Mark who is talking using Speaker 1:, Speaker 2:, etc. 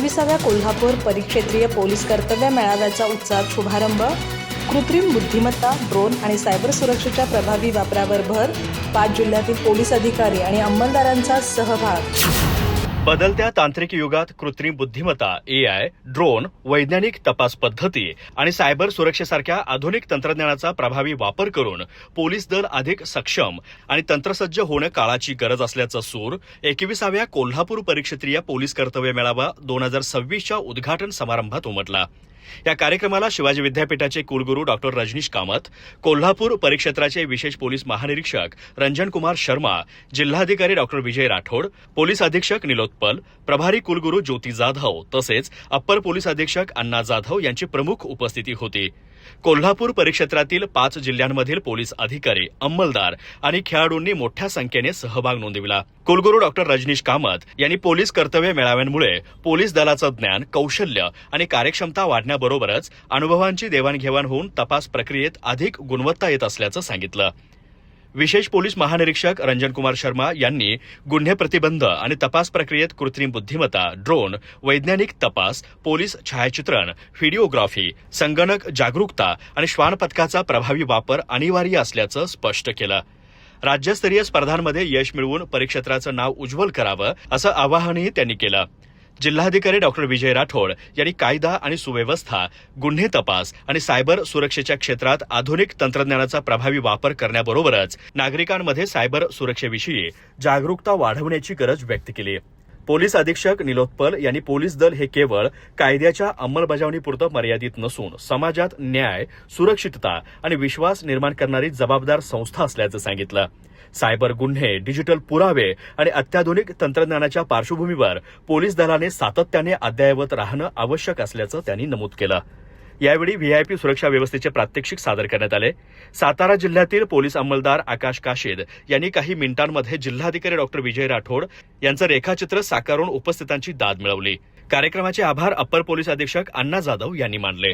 Speaker 1: 21व्या Kolhapur परिक्षेत्रीय police कर्तव्य मेळाव्याचा उत्साह शुभारंभ. कृत्रिम बुद्धिमत्ता, ड्रोन आणि सायबर सुरक्षेच्या प्रभावी वापरावर भर. 5 जिल्ह्यातील पोलीस अधिकारी आणि अंमलदारांचा सहभाग.
Speaker 2: बदलत्या तांत्रिक युगात कृत्रिम बुद्धिमत्ता, AI, ड्रोन, वैज्ञानिक तपास पद्धती आणि सायबर सुरक्षेसारख्या आधुनिक तंत्रज्ञानाचा प्रभावी वापर करून पोलीस दल अधिक सक्षम आणि तंत्रसज्ज होणं काळाची गरज असल्याचं सूर 21व्या कोल्हापूर परिक्षेत्रीय पोलीस कर्तव्य मेळावा 2026च्या उद्घाटन समारंभात उमटला. या कार्यक्रमाला शिवाजी विद्यापीठाचे कुलगुरू डॉक्टर रजनीश कामत, कोल्हापूर परिक्षेत्राचे विशेष पोलीस महानिरीक्षक रंजन कुमार शर्मा, जिल्हाधिकारी डॉक्टर विजय राठोड, पोलीस अधीक्षक निलोत्पल, प्रभारी कुलगुरू ज्योती जाधव तसेच अप्पर पोलीस अधीक्षक अण्णा जाधव यांची प्रमुख उपस्थिती होती. कोल्हापूर परिक्षेत्रातील 5 जिल्ह्यांमधील पोलीस अधिकारी, अंमलदार आणि खेळाडूंनी मोठ्या संख्येने सहभाग नोंदविला. कुलगुरू डॉक्टर रजनीश कामत यांनी पोलीस कर्तव्य मेळाव्यांमुळे पोलीस दलाचं ज्ञान, कौशल्य आणि कार्यक्षमता वाढण्याबरोबरच अनुभवांची देवाणघेवाण होऊन तपास प्रक्रियेत अधिक गुणवत्ता येत असल्याचं सांगितलं. विशेष पोलीस महानिरीक्षक रंजन कुमार शर्मा यांनी गुन्हे प्रतिबंध आणि तपास प्रक्रियेत कृत्रिम बुद्धिमत्ता, ड्रोन, वैज्ञानिक तपास, पोलीस छायाचित्रण, व्हिडिओग्राफी, संगणक जागरूकता आणि श्वान पथकाचा प्रभावी वापर अनिवार्य असल्याचं स्पष्ट केलं. राज्यस्तरीय स्पर्धांमध्ये यश मिळवून परिक्षेत्राचं नाव उज्ज्वल करावं असं आवाहनही त्यांनी केलं. जिल्हाधिकारी डॉक्टर विजय राठोड यांनी कायदा आणि सुव्यवस्था, गुन्हे तपास आणि सायबर सुरक्षेच्या क्षेत्रात आधुनिक तंत्रज्ञानाचा प्रभावी वापर करण्याबरोबरच नागरिकांमध्ये सायबर सुरक्षेविषयी जागरूकता वाढवण्याची गरज व्यक्त केली. पोलीस अधीक्षक निलोत्पल यांनी पोलीस दल हे केवळ कायद्याच्या अंमलबजावणीपुरतं मर्यादित नसून समाजात न्याय, सुरक्षितता आणि विश्वास निर्माण करणारी जबाबदार संस्था असल्याचं सांगितलं. सायबर गुन्हे, डिजिटल पुरावे आणि अत्याधुनिक तंत्रज्ञानाच्या पार्श्वभूमीवर पोलीस दलाने सातत्याने अद्ययावत राहणं आवश्यक असल्याचं त्यांनी नमूद केलं. यावेळी व्हीआयपी सुरक्षा व्यवस्थेचे प्रात्यक्षिक सादर करण्यात आले. सातारा जिल्ह्यातील पोलीस अंमलदार आकाश काशीद यांनी काही मिनिटांमध्ये जिल्हाधिकारी डॉक्टर विजय राठोड यांचं रेखाचित्र साकारून उपस्थितांची दाद मिळवली. कार्यक्रमाचे आभार अप्पर पोलीस अधीक्षक अण्णा जाधव यांनी मानले.